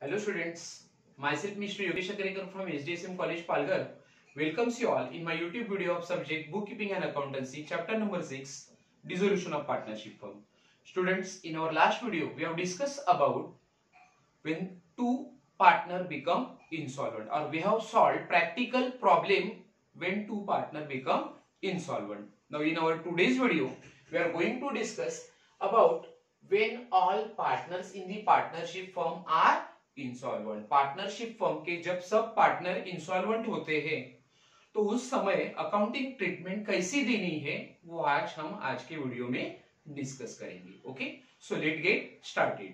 Hello students, myself Mr. Yogesh Akrekar from SDSM College Palghar welcomes you all in my YouTube video of subject Bookkeeping and Accountancy chapter number 6 Dissolution of Partnership Firm. Students, in our last video we have discussed about when two partner become insolvent, or we have solved practical problem when two partner become insolvent. Now in our today's video we are going to discuss about when all partners in the partnership firm are insolvent. Partnership firm के जब सब partner insolvent होते हैं तो उस समय accounting treatment कैसी देनी है वो आज हम आज के वीडियो में डिस्कस करेंगे। Okay, so let get started.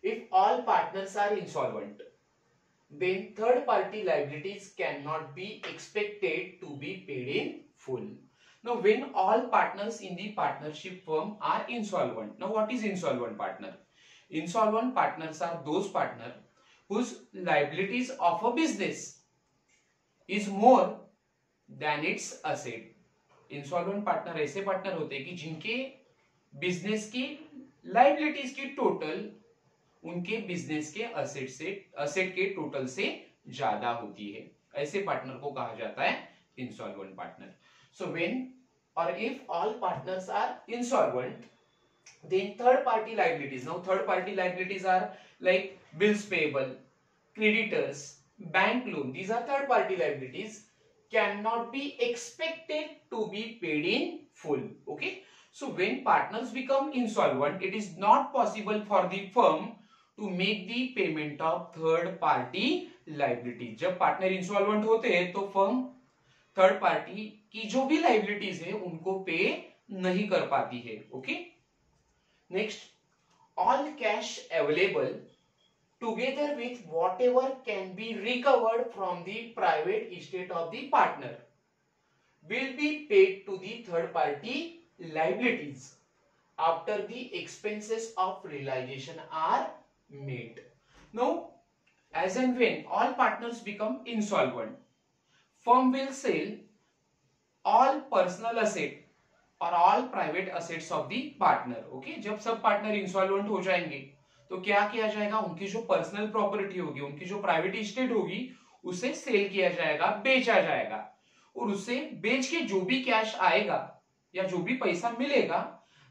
If all partners are insolvent then third party liabilities cannot be expected to be paid in full. Now when all partners in the partnership firm are insolvent, now what is insolvent partner? Insolvent partners are those partners whose liabilities of a business is more than its asset. Insolvent partner ऐसे partner होते हैं कि जिनके business की liabilities की total उनके business के asset के टोटल से ज्यादा होती है। ऐसे पार्टनर को कहा जाता है इंसॉल्वेंट पार्टनर। सो व्हेन और if all partners are insolvent then third party liabilities, now third party liabilities are like bills payable, creditors, bank loan, these are third party liabilities, cannot be expected to be paid in full. Okay, so when partners become insolvent, it is not possible for the firm to make the payment of third party liability. जब partner insolvent होते हैं तो firm third party की जो भी liabilities है उनको पे नहीं कर पाती है। Okay, next, all cash available together with whatever can be recovered from the private estate of the partner will be paid to the third party liabilities after the expenses of realization are made. Now, as and when all partners become insolvent, firm will sell all personal asset और all private assets of the partner. Okay, जब सब partner insolvent हो जाएंगे तो क्या किया जाएगा, उनकी जो पर्सनल प्रॉपर्टी होगी, उनकी जो प्राइवेट एस्टेट होगी उसे सेल किया जाएगा, बेचा जाएगा, और उससे बेच के जो भी कैश आएगा या जो भी पैसा मिलेगा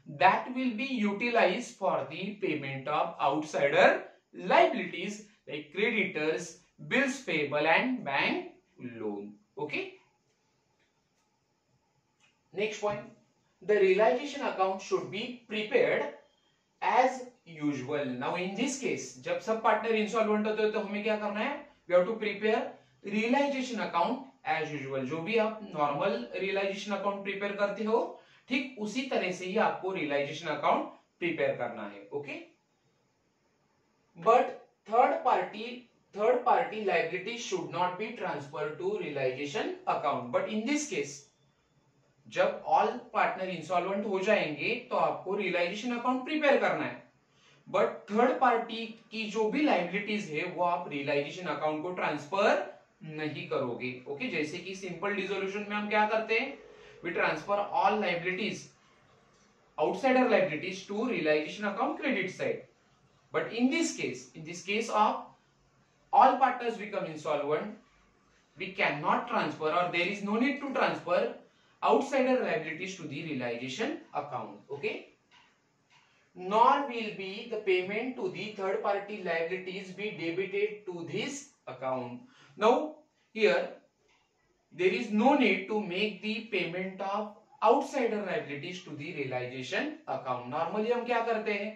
that will be utilize for the payment of outsider liabilities like creditors, bills payable and bank loan. Okay, next point, the realization account should be prepared as usual. Now in this case, जब सब partner insolvent होते हैं तो हमें क्या करना है, we have to prepare realization account as usual. जो भी आप नॉर्मल रियलाइजेशन अकाउंट प्रिपेयर करते हो ठीक उसी तरह से ही आपको रियलाइजेशन अकाउंट प्रिपेयर करना है। Okay, but third party liability should not be transfer to realization account. But in this case जब ऑल पार्टनर इंसॉल्वेंट हो जाएंगे तो आपको रियलाइजेशन अकाउंट प्रिपेयर करना है, बट थर्ड पार्टी की जो भी लाइबिलिटीज है वो आप रियलाइजेशन अकाउंट को ट्रांसफर नहीं करोगे। ओके, जैसे कि सिंपल डिसोल्यूशन में हम क्या करते हैं, we transfer all liabilities outsider liabilities to realization account credit side, but in this case of all partners become insolvent, we cannot transfer or there is no need to transfer outsider liabilities to the realization account. Okay, nor will be the payment to the third party liabilities be debited to this account. Now here there is no need to make the payment of outsider liabilities to the realization account. Normally हम क्या करते हैं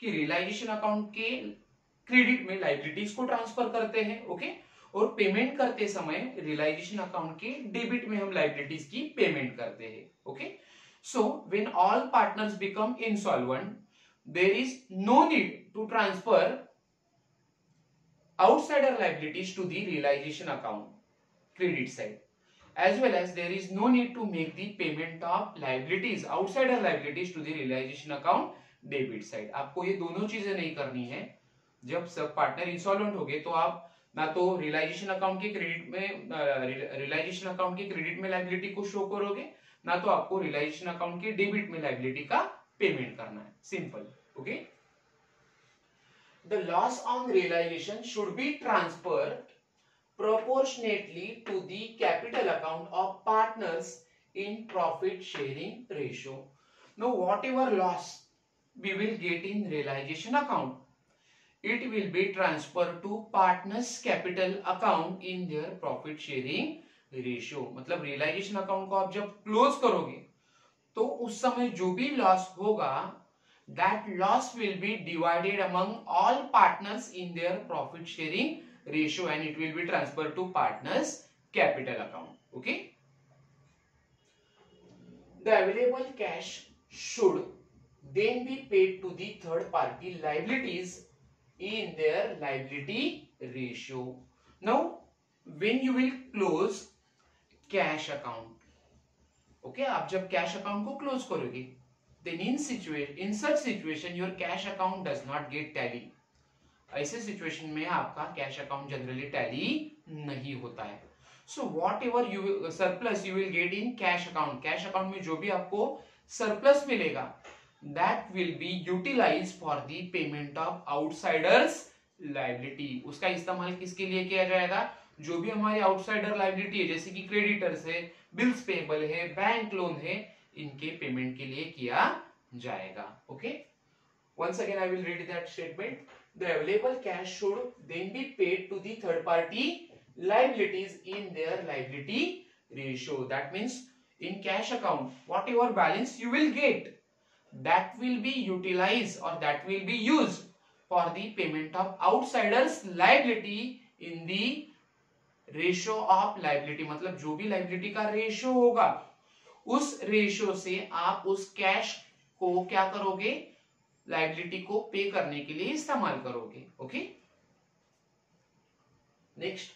कि realization account के credit में liabilities को transfer करते हैं। ओके, और पेमेंट करते समय रियलाइजेशन अकाउंट के डेबिट में हम लाइबिलिटीज की पेमेंट करते हैं। Okay, so when all partners become insolvent there is no need to transfer outsider liabilities to the realization account credit side, as well as there is no need to make the payment of liabilities outsider liabilities to the realization account debit side. आपको ये दोनों चीजें नहीं करनी है। जब सब partner insolvent हो गए तो आप ना तो रियलाइजेशन अकाउंट के क्रेडिट में लाइबिलिटी को शो करोगे, ना तो आपको रियलाइजेशन अकाउंट के डेबिट में लाइबिलिटी का पेमेंट करना है। Simple. Okay, The loss on realization should be transferred proportionately to the capital account of partners in profit sharing ratio. Now whatever loss we will get in realization account, it will be transferred to partners capital account in their profit sharing ratio. मतलब realization account को आप जब close करोगे तो उस समय जो भी लॉस होगा, that loss will be divided among all partners in their profit sharing ratio and it will be transferred to partners capital account. Okay, the available cash should then be paid to the third party liabilities in their liability ratio. Now when you will close cash account, okay, आप जब cash account को close करोगे, then in such situation your cash account does not get tally. ऐसे situation में आपका cash account generally tally नहीं होता है. So whatever you surplus you will get in cash account, cash account में जो भी आपको सरप्लस मिलेगा, that will be utilize for the payment of outsiders liability. उसका इस्तेमाल किसके लिए किया जाएगा? जो भी हमारी आउटसाइडर लायबिलिटी है, जैसे कि क्रेडिटर्स है, बिल्स पेबल है, बैंक लोन है, इनके पेमेंट के लिए किया जाएगा. Okay, once again I will read that statement. The available cash should then be paid to the third party liabilities in their liability ratio. That means in cash account whatever balance you will get, that will be utilized or that will be used for the payment of outsiders liability in the ratio of liability. मतलब जो भी liability का ratio होगा, उस ratio से आप उस cash को क्या करोगे? लायबिलिटी को पे करने के लिए इस्तेमाल करोगे. Okay, next,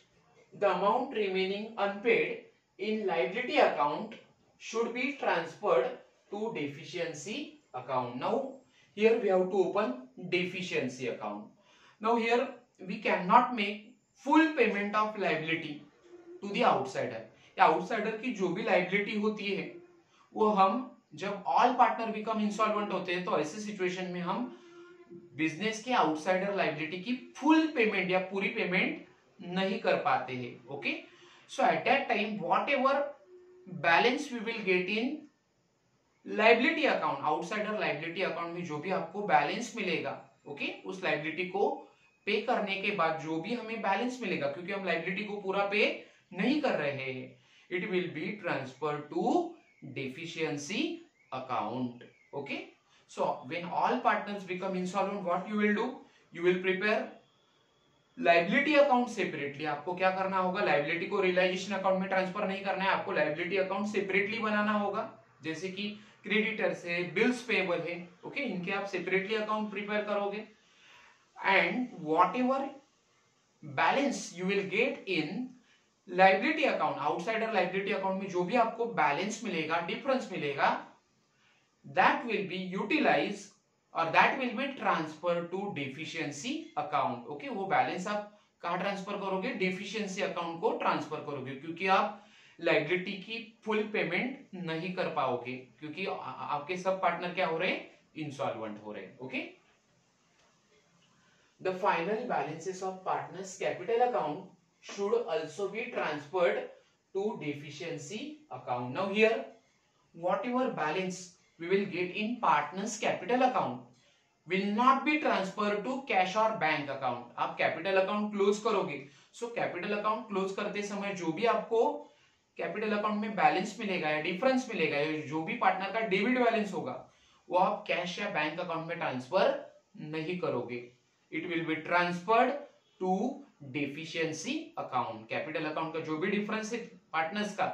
the amount remaining unpaid in liability account should be transferred to deficiency account. Now here we have to open deficiency account. Now here we cannot make full payment of liability to the outsider. या outsider की जो भी liability होती है वो हम जब all partner become insolvent होते हैं तो ऐसे सिचुएशन में हम बिजनेस के आउटसाइडर लायबिलिटी की फुल पेमेंट या पूरी पेमेंट नहीं कर पाते हैं. Okay, so at that time whatever balance we will get in liability account, outsider liability account में जो भी आपको बैलेंस मिलेगा, ओके, उस लायबिलिटी को पे करने के बाद जो भी हमें बैलेंस मिलेगा, क्योंकि हम लायबिलिटी को पूरा पे नहीं कर रहे हैं, it will be transfer to deficiency account. Okay, so when all partners become insolvent, what you will do? You will prepare liability account separately. आपको क्या करना होगा? liability को realization account में ट्रांसफर नहीं करना है, आपको liability account separately बनाना होगा. जैसे कि क्रेडिटर्स है, बिल्स पेबल है, ओके, इनके आप सेपरेटली अकाउंट प्रिपेयर करोगे. And whatever balance you will get in liability account, outsider liability account में जो भी आपको बैलेंस मिलेगा, डिफरेंस मिलेगा, दैट विल बी यूटिलाइज और that will be transfer to deficiency account. Okay, वो बैलेंस आप कहां ट्रांसफर करोगे? डेफिशिएंसी अकाउंट को ट्रांसफर करोगे, क्योंकि आप लायबिलिटी की फुल पेमेंट नहीं कर पाओगे, क्योंकि आपके सब पार्टनर क्या हो रहे हैं? इंसॉल्वेंट हो रहे हैं. Okay, the final balances of partners capital account should also be transferred to deficiency account. Now here whatever balance we will get in partners capital account will not be transferred to cash or bank account. आप capital account close करोगे, so capital account close करते समय जो भी आपको capital account में balance मिलेगा या डिफरेंस मिलेगा या जो भी पार्टनर का डेबिट बैलेंस होगा, वो आप कैश या बैंक अकाउंट में ट्रांसफर नहीं करोगे. It will be transferred to deficiency account. Capital account का जो भी डिफरेंस है पार्टनर्स का,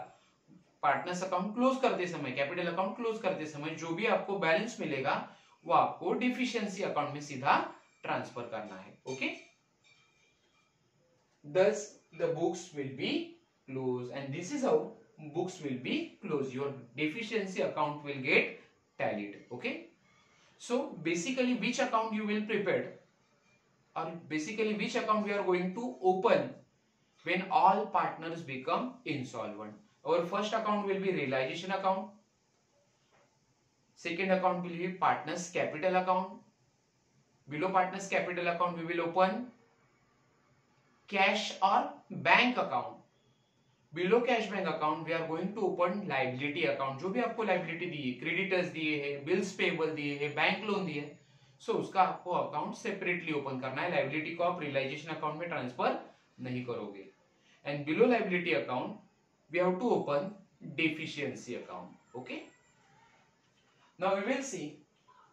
पार्टनर्स अकाउंट क्लोज करते समय, कैपिटल अकाउंट क्लोज करते समय जो भी आपको बैलेंस मिलेगा वो आपको डेफिशिएंसी अकाउंट में सीधा ट्रांसफर करना है. Okay, thus the books will be closed and this is how books will be closed. Your deficiency account will get tallied. Okay, so basically which account you will prepare, or basically which account we are going to open when all partners become insolvent. Our first account will be realization account, second account will be partners capital account, Below partners capital account we will open cash or bank account. Below cash bank account we are going to open liability account. जो भी आपको liability दी है, creditors दिए है, bills payable दिए है, bank loan दिए है, सो उसका आपको अकाउंट सेपरेटली ओपन करना है. लाइबिलिटी को आप रियलाइजेशन अकाउंट में ट्रांसफर नहीं करोगे. And below liability account we have to open deficiency account. Okay, now we will see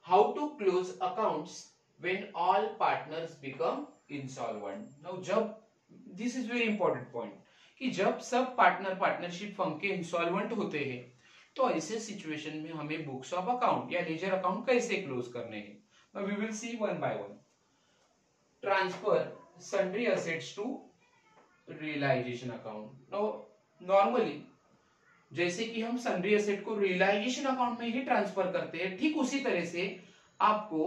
how to close accounts when all partners become insolvent. Now जब, this is very important point, कि जब सब partner partnership firm के insolvent होते हैं तो ऐसे situation में हमें बुक्स ऑफ अकाउंट या लेजर अकाउंट कैसे क्लोज करने हैं. Now we will see one by one. Transfer sundry assets to realization account. Now normally जैसे कि हम sundry asset को realization account में ही ट्रांसफर करते हैं, ठीक उसी तरह से आपको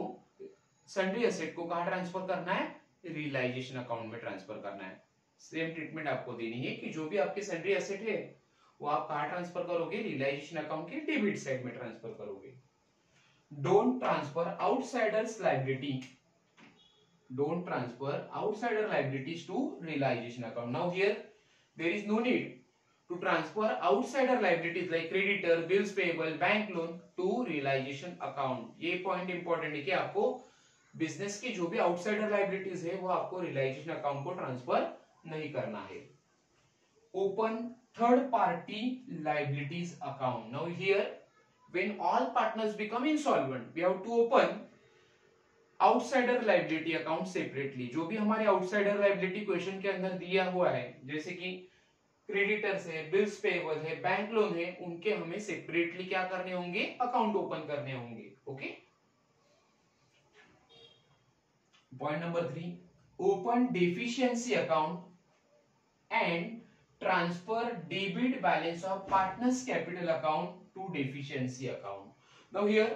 sundry asset को कहाँ ट्रांसफर करना है, realization account में ट्रांसफर करना है. सेम ट्रीटमेंट आपको देनी है कि जो भी आपके sundry asset है वो आप कहाँ ट्रांसफर करोगे, realization account के डेबिट साइड में ट्रांसफर करोगे. Don't transfer outsiders liability. Don't transfer outsider liabilities to realization account. Now here there is no need to transfer outsider liabilities like creditor, bills payable, bank loan to realization account. ये point important है कि आपको business की जो भी outsider liabilities है वो आपको रियलाइजेशन अकाउंट को ट्रांसफर नहीं करना है. Open third party liabilities account. Now here when all partners become insolvent we have to open outsider liability account separately. जो भी हमारे outsider liability क्वेश्चन के अंदर दिया हुआ है, जैसे कि क्रेडिटर्स है, बिल्स पेएबल है, बैंक लोन है, उनके हमें सेपरेटली क्या करने होंगे, अकाउंट ओपन करने होंगे. Okay, point number 3, open deficiency account and transfer debit balance of partners capital account to deficiency account. Now here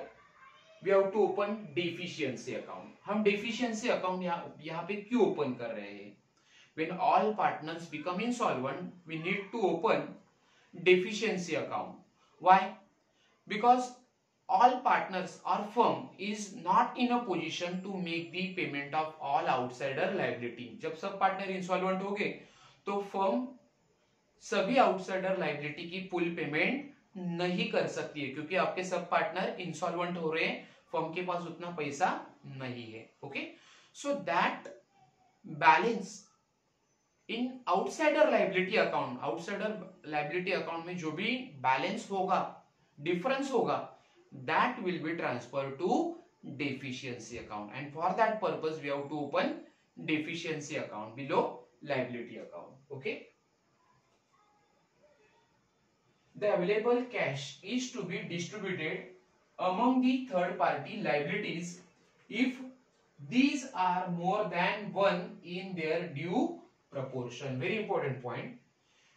we have to open deficiency account. हम deficiency account यहाँ पे क्यों ओपन कर रहे हैं? When all partners become insolvent, we need to open deficiency account. Why? Because all partners or firm is not in a position to make the payment of all outsider liability. जब सब partner insolvent हो गए तो firm सभी outsider liability की full payment नहीं कर सकती है, क्योंकि आपके सब पार्टनर इंसॉल्वेंट हो रहे हैं, फर्म के पास उतना पैसा नहीं है. Okay, so that balance in outsider liability account, outsider liability account में जो भी बैलेंस होगा, डिफरेंस होगा, that will be transfer to deficiency account. And for that purpose we have to open deficiency account below liability account. Okay, the available cash is to be distributed among the third party liabilities if these are more than one in their due proportion. Very important point.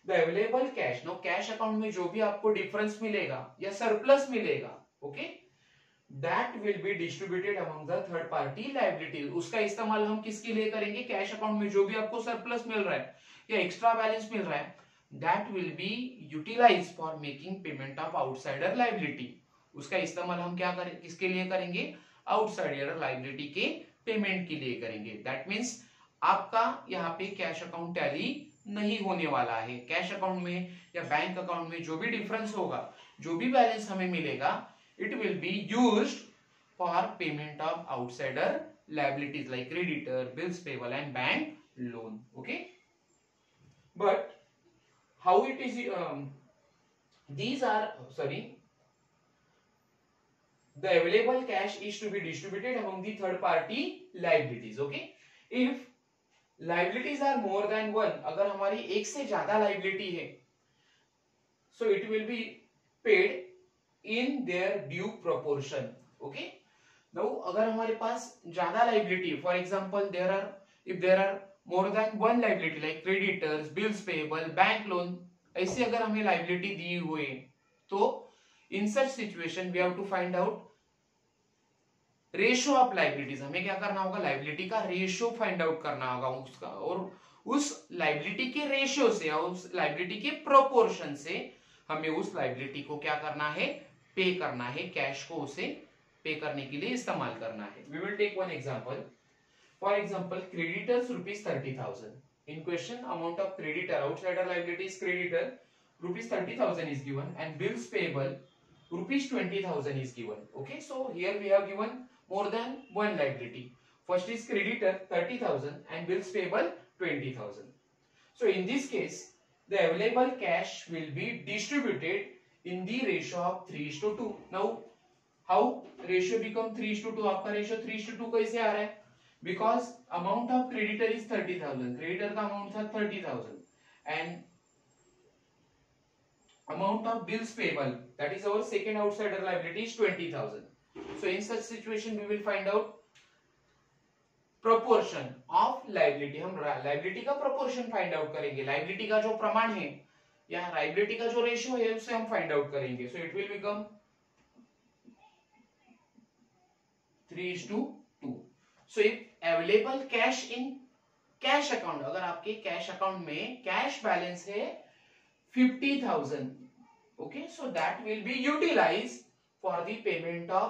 The available cash, now cash account में जो भी आपको difference मिलेगा या surplus मिलेगा, okay, that will be distributed among the third party liabilities. उसका इस्तेमाल हम किसके लिए करेंगे, कैश अकाउंट में जो भी आपको सरप्लस मिल रहा है या एक्स्ट्रा बैलेंस मिल रहा है, that will be utilized for making payment of outsider liability. उसका इस्तेमाल हम क्या करें, किसके लिए करेंगे, आउटसाइडर लाइबिलिटी के पेमेंट के लिए करेंगे. दैट मीन्स आपका यहाँ पे कैश अकाउंट टैली नहीं होने वाला है. कैश अकाउंट में या बैंक अकाउंट में जो भी डिफरेंस होगा, जो भी बैलेंस हमें मिलेगा, it will be used for payment of outsider liabilities like creditor, bills payable and bank loan. Okay, but how it is these are the available cash is to be distributed among the third party liabilities. Okay, if liabilities are more than one, अगर हमारी एक से ज्यादा liability है, so it will be paid in their due proportion. Okay, now अगर हमारे पास ज्यादा liability, for example if there are more than one liability like creditors, bills payable, bank loan, ऐसे अगर हमें liability दी हुई है, तो in such situation we have to find out ratio of liabilities. हमें क्या करना होगा, लाइबिलिटी का रेशियो फाइंड आउट करना होगा उसका, और उस लाइबिलिटी के रेशियो से या उस लाइबिलिटी के प्रोपोर्शन से हमें उस लाइबिलिटी को क्या करना है, पे करना है, कैश को उसे पे करने के लिए इस्तेमाल करना है। We will take one example. For example creditors ₹30,000 in question amount of creditor outsider liabilities creditor ₹30,000 is given and bills payable ₹20,000 is given. Okay, so here we have given more than one liability. First is creditor 30,000 and bills payable 20,000. So in this case the available cash will be distributed in the ratio of 3:2. Now how ratio become 3:2? आपका ratio 3:2 कैसे आ रहा है? Because amount of creditor is 30,000, creditor का amount था 30,000 and amount of bills payable, that is our second outsider liability, is 20,000. So in such situation we will find out proportion of liability. हम liability का proportion find out करेंगे, liability का जो प्रमाण है या liability का जो ratio है उसे हम find out करेंगे. So it will become 3:2. So if available cash in cash account, अगर आपके cash account में cash balance है 50,000, okay, so that will be utilized for the payment of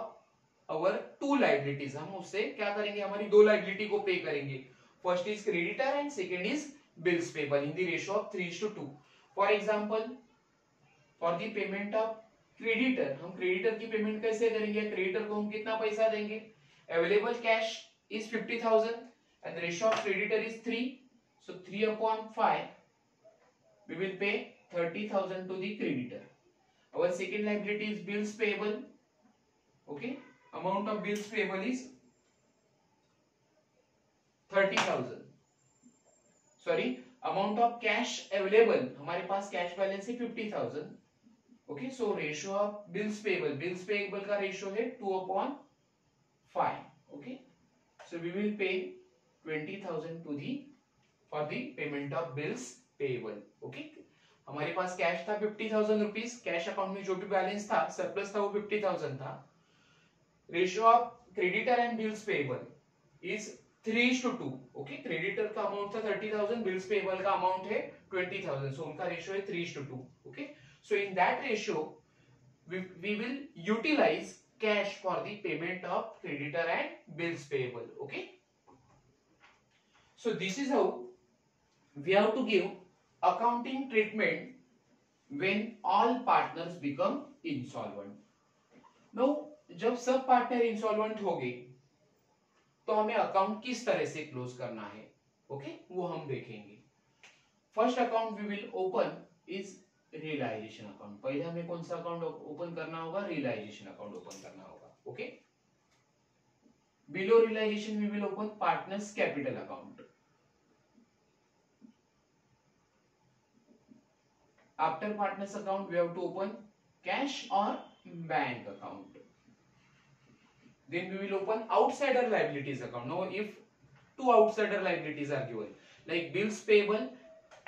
our two liabilities. हम उससे क्या करेंगे, हमारी दो liability को pay करेंगे. First is creditor and second is bills payable in the ratio of 3:2. For example, for the payment of creditor, हम creditor की payment कैसे करेंगे? creditor को हम कितना पैसा देंगे? Available cash is 50,000 and the ratio of creditor is 3, so 3/5 we will pay 30,000 to the creditor. Our second liability is bills payable. Okay, amount of bills payable is 30,000. Sorry, amount of cash available, हमारे पास cash balance है 50,000. Okay, so ratio of bills payable का ratio है 2/5. Okay, so we will pay 20,000 to the for the payment of bills payable. Okay, हमारे पास cash था 50,000 rupees, cash account में जो भी balance था सरप्लस था वो 50,000 था. Ratio of creditor and bills payable is 3:2. Okay, creditor का अमाउंट था 30,000, बिल्स पेएबल का अमाउंट है 20,000, सो उनका रेशियो है 3:2. Okay, so in that ratio we will utilize cash for the payment of creditor and bills payable. Okay, so this is how we have to give accounting treatment when all partners become insolvent. Now जब सब partner insolvent हो गए तो हमें account किस तरह से close करना है, ओके, वो हम देखेंगे. First account we will open is realization account. पहले हमें कौन सा अकाउंट ओपन करना होगा? रियलाइजेशन अकाउंट ओपन करना होगा. Okay, below realization we will open partners capital account. After partners account we have to open cash और bank account. Then we will open outsider liabilities account. Now if two outsider liabilities are given like bills payable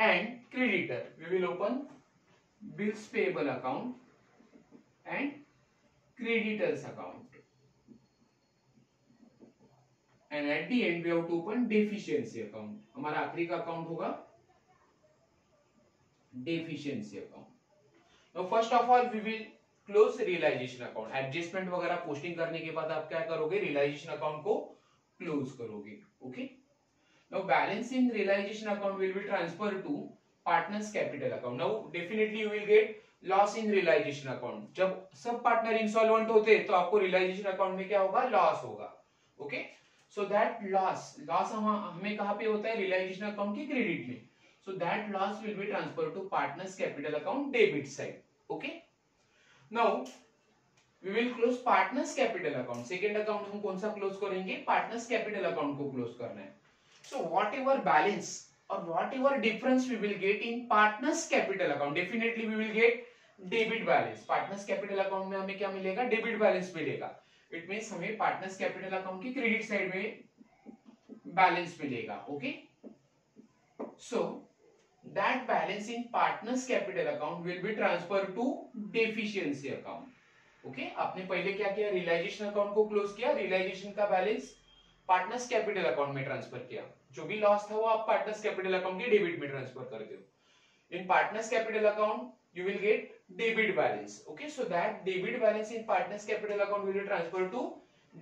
and creditor, we will open bills payable account and creditors account, and at the end we have to open deficiency account. हमारा आखिरी का account होगा deficiency account. Now first of all we will close realization account. Adjustment वगैरह posting करने के बाद आप क्या करोगे? रियलाइजेशन अकाउंट को क्लोज करोगे. Okay, now balance in realization account will be transfer to partners capital account. Now definitely you will get loss in realization account. जब सब पार्टनर इंसॉल्वेंट होते हैं तो आपको रियलाइजेशन अकाउंट में क्या होगा? लॉस होगा. ओके, सो दैट लॉस हमें कहां पे होता है? रियलाइजेशन अकाउंट के क्रेडिट में. So that loss will be transfer to partners capital account debit side. Okay, now we will close partners capital account. second account हम कौन सा क्लोज करेंगे? partners capital account को क्लोज करना है. so whatever balance or whatever difference we will get in partners capital account, definitely we will get debit balance. partners capital account में हमें क्या मिलेगा? debit balance मिलेगा. it means हमें partners capital account की क्रेडिट साइड में balance मिलेगा. Okay, so that balance in partners capital account will be transferred to deficiency account. Okay, आपने पहले क्या किया? रियलाइजेशन अकाउंट को क्लोज किया, रियलाइजेशन का बैलेंस पार्टनर्स कैपिटल अकाउंट में ट्रांसफर किया. जो भी लॉस था वो आप पार्टनर्स कैपिटल अकाउंट के डेबिट में ट्रांसफर कर दो. In partners capital account you will get debit balance. Okay, so that debit balance in partners capital account will be transferred to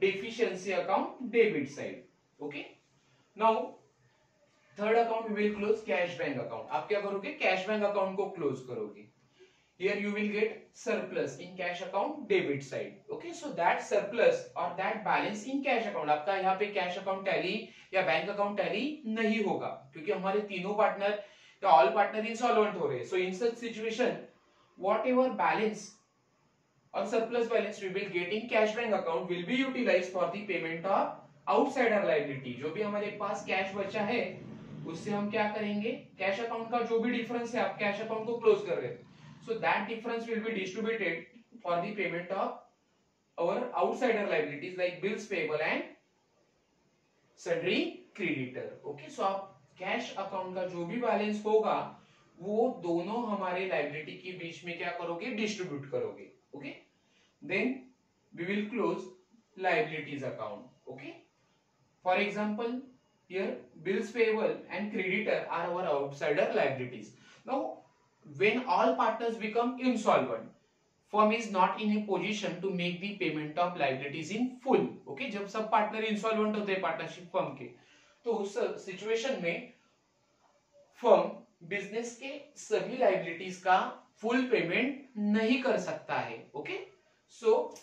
deficiency account debit side. Okay, now third account we will close cash bank account. आप क्या करोगे, cash bank account को close करोगे. Here you will get surplus in cash account debit side. Okay, so that surplus or that balance in cash account, आपका यहाँ पे cash account tally या bank account tally नहीं होगा क्योंकि हमारे तीनों पार्टनर या ऑल पार्टनर इंसॉल्वेंट हो रहे हैं. So in such situation whatever balance or surplus balance we will get in cash bank account will be utilized for the payment of outsider liability. जो भी हमारे पास कैश बचा है उससे हम क्या करेंगे, कैश अकाउंट का जो भी डिफरेंस है, आप कैश अकाउंट को क्लोज कर रहे हैं, so that difference will be distributed for the payment of our outsider liabilities like bills payable and sundry creditor. Okay, so आप कैश अकाउंट का जो भी बैलेंस होगा वो दोनों हमारे लाइबिलिटी के बीच में क्या करोगे, डिस्ट्रीब्यूट करोगे. Okay, then we will close liabilities account. Okay, for example here bills payable and creditor are our outsider liabilities. Now when all partners become insolvent, firm is not in a position to make the payment of liabilities in full. Okay, जब सब partner insolvent होते हैं partnership firm के, तो उस situation में firm business के सभी लाइबिलिटीज का फुल पेमेंट नहीं कर सकता है. Okay, so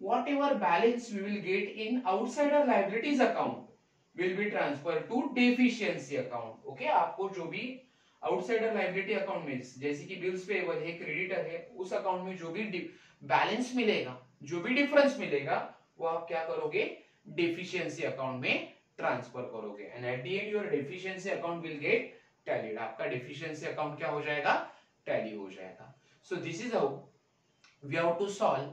whatever balance we will get in outsider liabilities account will be transferred to deficiency account. Okay, आपको जो भी आउटसाइडर लाइबिलिटी अकाउंट में जैसे कि बिल्स पेएबल है, क्रेडिटर है, उस अकाउंट में जो भी बैलेंस मिलेगा, जो भी डिफरेंस मिलेगा, वो आप क्या करोगे, डेफिशिएंसी अकाउंट में ट्रांसफर करोगे. And at the end your deficiency account will get tallied. आपका डेफिशिएंसी अकाउंट क्या हो जाएगा, टैली हो जाएगा. So this is how we have to solve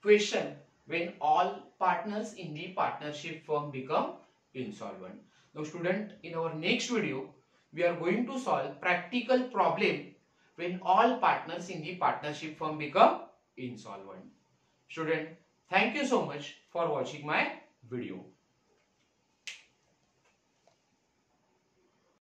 question when all partners in the partnership firm become insolvent. Now student, in our next video we are going to solve practical problem when all partners in the partnership firm become insolvent. Student, thank you so much for watching my video.